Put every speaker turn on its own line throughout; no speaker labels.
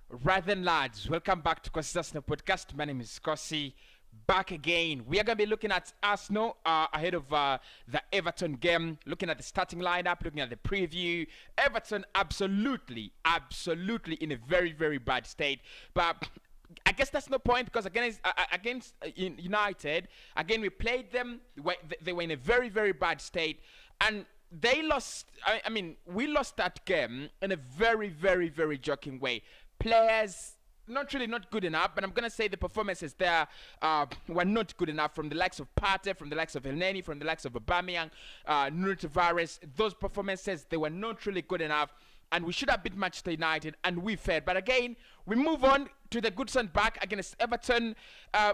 Right then, lads, welcome back to Cossy's Arsenal podcast. My name is Cossy. Back again. We are going to be looking at Arsenal ahead of the Everton game, looking at the starting lineup, looking at the preview. Everton absolutely in a very, very bad state. But I guess that's no point because against United, again, we played them. They were in a very, very bad state. And they lost. I mean, we lost that game in a very, very, very joking way. Players not good enough, but I'm gonna say the performances there were not good enough from the likes of Partey, from the likes of Elneny, from the likes of Aubameyang, Nuno Tavares. Those performances, they were not really good enough, and we should have beat Manchester United, and we failed. But again, we move on to the good son back against Everton.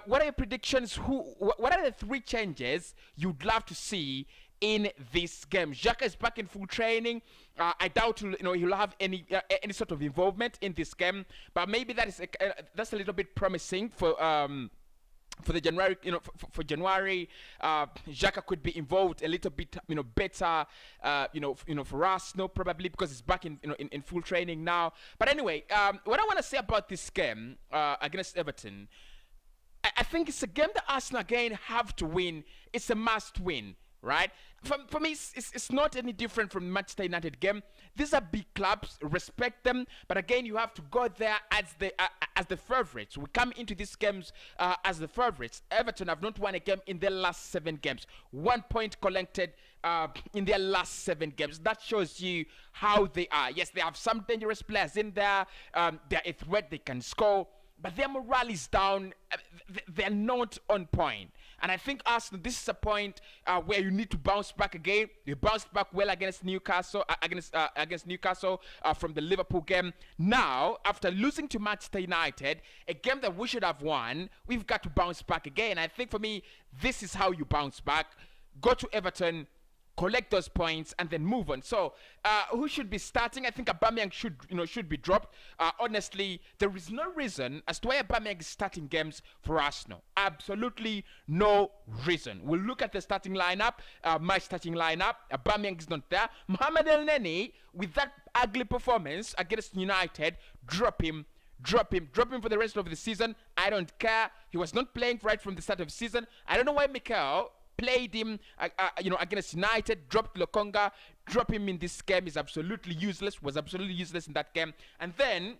What are your predictions? What are the three changes you'd love to see in this game? Xhaka is back in full training. I doubt he'll have any sort of involvement in this game, but maybe that's a little bit promising for the January, for January. Xhaka could be involved a little bit, better, for us, probably because he's back in full training now. But anyway, what I want to say about this game against Everton, I think it's a game that Arsenal again have to win. It's a must win. Right? For me, it's not any different from the Manchester United game. These are big clubs, respect them, but again, you have to go there as the favorites. We come into these games as the favorites. Everton have not won a game in their last 7 games. 1 point collected in their last 7 games. That shows you how they are. Yes, they have some dangerous players in there. They're a threat. They can score. But their morale is down. They're not on point. And I think Arsenal, this is a point where you need to bounce back again. You bounced back well against Newcastle, against Newcastle from the Liverpool game. Now, after losing to Manchester United, a game that we should have won, we've got to bounce back again. I think for me, this is how you bounce back. Go to Everton, collect those points, and then move on. So, who should be starting? I think Aubameyang should be dropped. Honestly, there is no reason as to why Aubameyang is starting games for Arsenal. Absolutely no reason. We'll look at the starting lineup, my starting lineup. Aubameyang is not there. Mohamed Elneny, with that ugly performance against United, drop him for the rest of the season. I don't care. He was not playing right from the start of the season. I don't know why Mikel played him against United, dropped Lokonga. Drop him in this game is absolutely useless, was absolutely useless in that game. And then,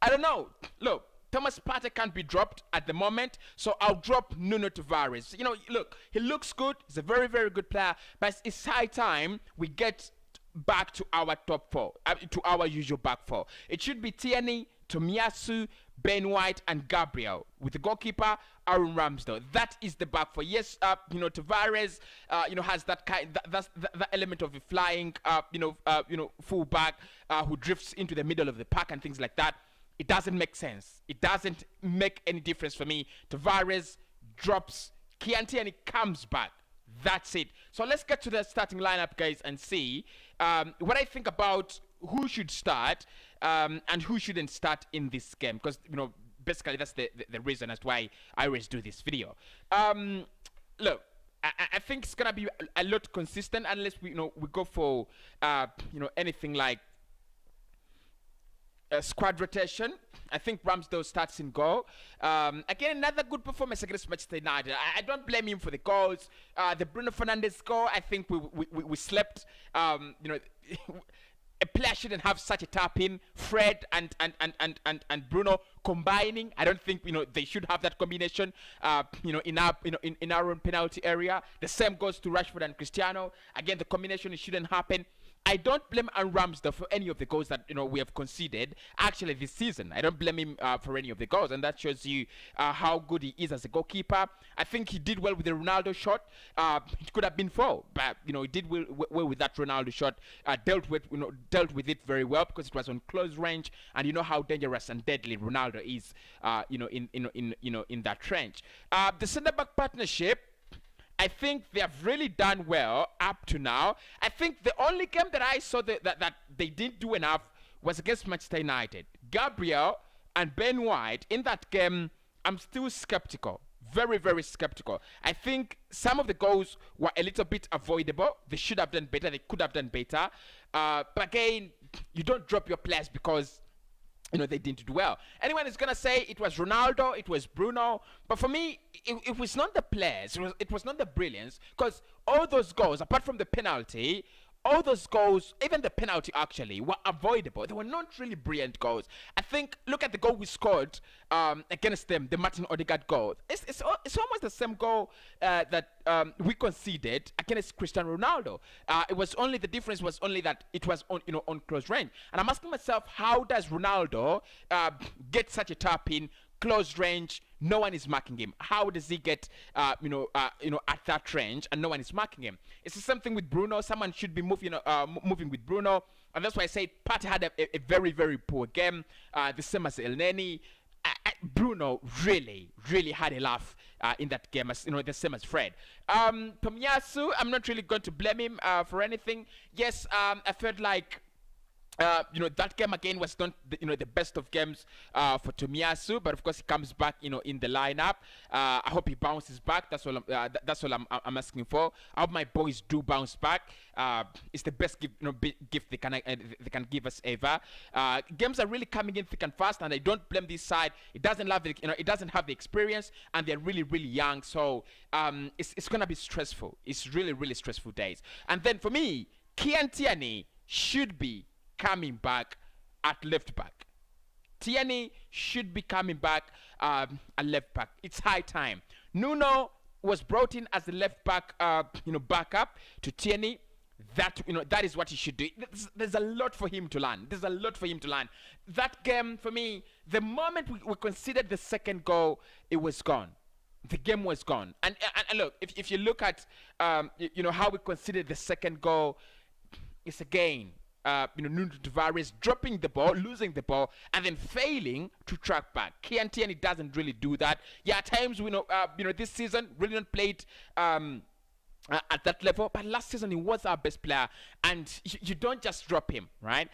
I don't know, look, Thomas Partey can't be dropped at the moment, so I'll drop Nuno Tavares. Look, he looks good, he's a very, very good player, but it's high time we get back to our top 4, to our usual back 4. It should be Tierney, Tomiyasu, Ben White, and Gabriel, with the goalkeeper Aaron Ramsdale. That is the back 4. Yes, Tavares, has that element of a flying, full back who drifts into the middle of the pack and things like that. It doesn't make sense. It doesn't make any difference for me. Tavares drops, Chianti, and he comes back. That's it. So let's get to the starting lineup, guys, and see what I think about who should start and who shouldn't start in this game. Because, basically that's the reason as to why I always do this video. Look, I think it's going to be a lot consistent unless we go for, anything like squad rotation. I think Ramsdale starts in goal. Again, another good performance against Manchester United. I don't blame him for the goals. The Bruno Fernandes goal, I think we slept. A player shouldn't have such a tap in. Fred and Bruno combining. I don't think they should have that combination. In our own penalty area. The same goes to Rashford and Cristiano. Again, the combination it shouldn't happen. I don't blame Aaron Ramsdale for any of the goals that we have conceded actually this season. I don't blame him for any of the goals, and that shows you how good he is as a goalkeeper. I think he did well with the Ronaldo shot. It could have been 4, but he did well with that Ronaldo shot. Dealt with it very well because it was on close range, and you know how dangerous and deadly Ronaldo is. In that trench. The centre back partnership, I think they have really done well up to now. I think the only game that I saw that they didn't do enough was against Manchester United. Gabriel and Ben White, in that game, I'm still skeptical. Very, very skeptical. I think some of the goals were a little bit avoidable. They should have done better. They could have done better. But again, you don't drop your players because they didn't do well. Anyone is gonna say it was Ronaldo, it was Bruno, but for me, it was not the players, it was not the brilliance, because all those goals, apart from the penalty, all those goals, even the penalty actually, were avoidable. They were not really brilliant goals. I think, look at the goal we scored against them, the Martin Odegaard goal. It's almost the same goal that we conceded against Cristiano Ronaldo. It was only, the difference was only that it was on close range. And I'm asking myself, how does Ronaldo get such a tap in close range? No one is marking him. How does he get, at that range and no one is marking him? It's the same thing with Bruno. Someone should be moving with Bruno, and that's why I say Partey had a very, very poor game. The same as El Neni. Bruno really, really had a laugh in that game, as the same as Fred. Tomiyasu, I'm not really going to blame him for anything. Yes, I felt like that game again was not the best of games for Tomiyasu, but of course he comes back in the lineup. I hope he bounces back. That's all. That's all I'm asking for. I hope my boys do bounce back. It's the best gift they can give us ever. Games are really coming in thick and fast, and I don't blame this side. It doesn't have it doesn't have the experience, and they're really, really young. So it's gonna be stressful. It's really, really stressful days. And then for me, Kian Tierney should be coming back at left back. Tierney should be coming back at left back. It's high time. Nuno was brought in as the left back, backup to Tierney. That is what he should do. There's a lot for him to learn. That game, for me, the moment we considered the second goal, it was gone. The game was gone. And look, if you look at how we considered the second goal, it's again. Nuno Tavares dropping the ball, losing the ball, and then failing to track back. Kian Tierney doesn't really do that. Yeah, at times we know, this season really not played at that level, but last season he was our best player, and you don't just drop him, right?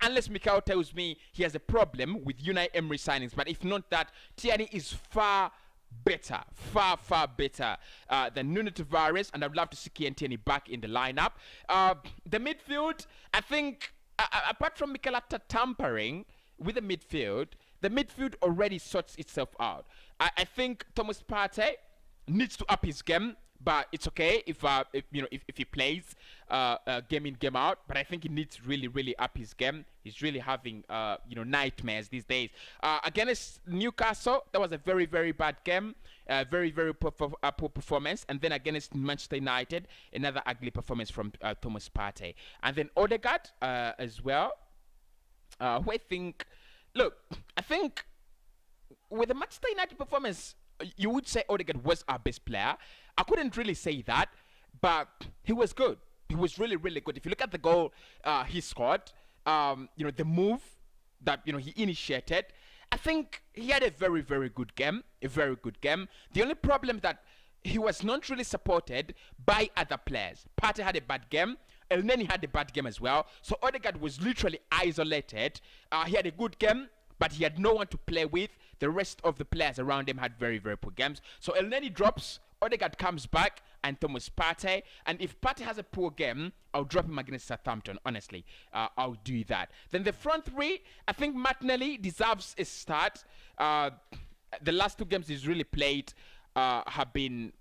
Unless Mikel tells me he has a problem with Unai Emery signings, but if not that, Tierney is far better than Nuno Tavares, and I'd love to see Kian Tierney back in the lineup. The midfield, I think, apart from Mikel Arteta tampering with the midfield already sorts itself out. I think Thomas Partey needs to up his game, but it's okay if he plays game in, game out. But I think he needs to really, really up his game. He's really having nightmares these days. Against Newcastle, that was a very, very bad game. Very, very poor performance. And then against Manchester United, another ugly performance from Thomas Partey. And then Odegaard as well. Who I think with the Manchester United performance, you would say Odegaard was our best player. I couldn't really say that, but he was good. He was really, really good. If you look at the goal he scored, the move that he initiated, I think he had a very, very good game. The only problem that he was not really supported by other players. Partey had a bad game. El Neni had a bad game as well. So Odegaard was literally isolated. He had a good game, but he had no one to play with. The rest of the players around him had very, very poor games. So El Neni drops, Odegaard comes back, and Thomas Partey. And if Partey has a poor game, I'll drop him against Southampton, honestly. I'll do that. Then the front three, I think Martinelli deserves a start. The last two games he's really played have been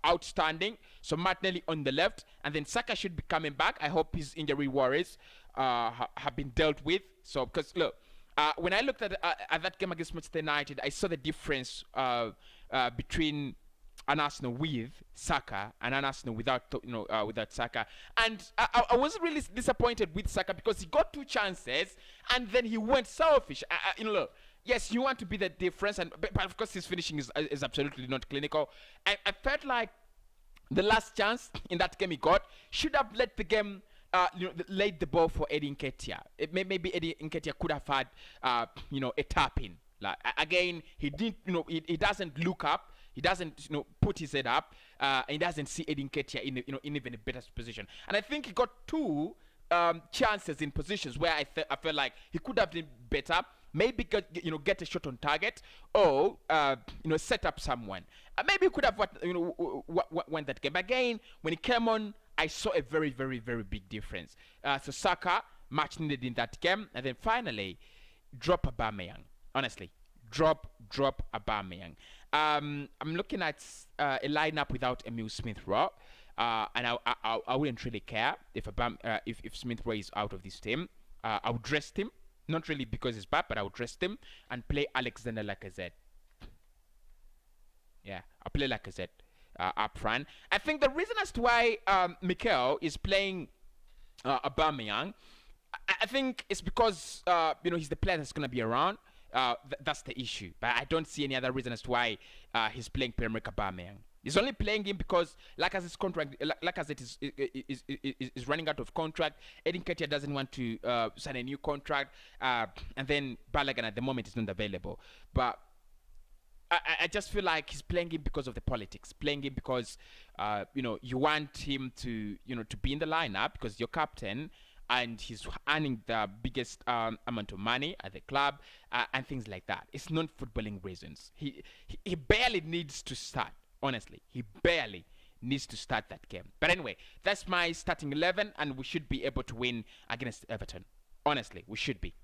outstanding. So Martinelli on the left, and then Saka should be coming back. I hope his injury worries have been dealt with. So because look, when I looked at that game against Manchester United, I saw the difference between an Arsenal with Saka and an Arsenal without Saka, and I was really disappointed with Saka because he got two chances and then he went selfish. Look, yes, you want to be the difference, but of course his finishing is absolutely not clinical. I felt like the last chance in that game he got should have let the game. Laid the ball for Eddie Nketiah. Maybe Eddie Nketiah could have had, a tap in. Like again, he didn't. He doesn't look up. He doesn't, put his head up. And he doesn't see Eddie Nketiah in even a better position. And I think he got two chances in positions where I felt like he could have been better. Maybe get a shot on target or set up someone. Maybe he could have won that game. Again, when he came on, I saw a very, very, very big difference. So Saka much needed in that game. And then finally, drop Aubameyang. Honestly, drop Aubameyang. I'm looking at a lineup without Emile Smith Rowe. And I wouldn't really care if Smith Rowe is out of this team. I would rest him, not really because he's bad, but I would rest him and play Alexander Lacazette. Yeah, I'll play Lacazette up front. I think the reason as to why Mikel is playing Aubameyang, I think it's because he's the player that's gonna be around. That's the issue. But I don't see any other reason as to why he's playing Pierre-Emerick Aubameyang. He's only playing him because Lacazette's contract, Lacazette is running out of contract. Edin Ketia doesn't want to sign a new contract, and then Balogun at the moment is not available. But I just feel like he's playing him because of the politics. Playing him because you want him to to be in the lineup because you're captain and he's earning the biggest amount of money at the club and things like that. It's not footballing reasons. He barely needs to start. Honestly, he barely needs to start that game. But anyway, that's my starting 11, and we should be able to win against Everton. Honestly, we should be.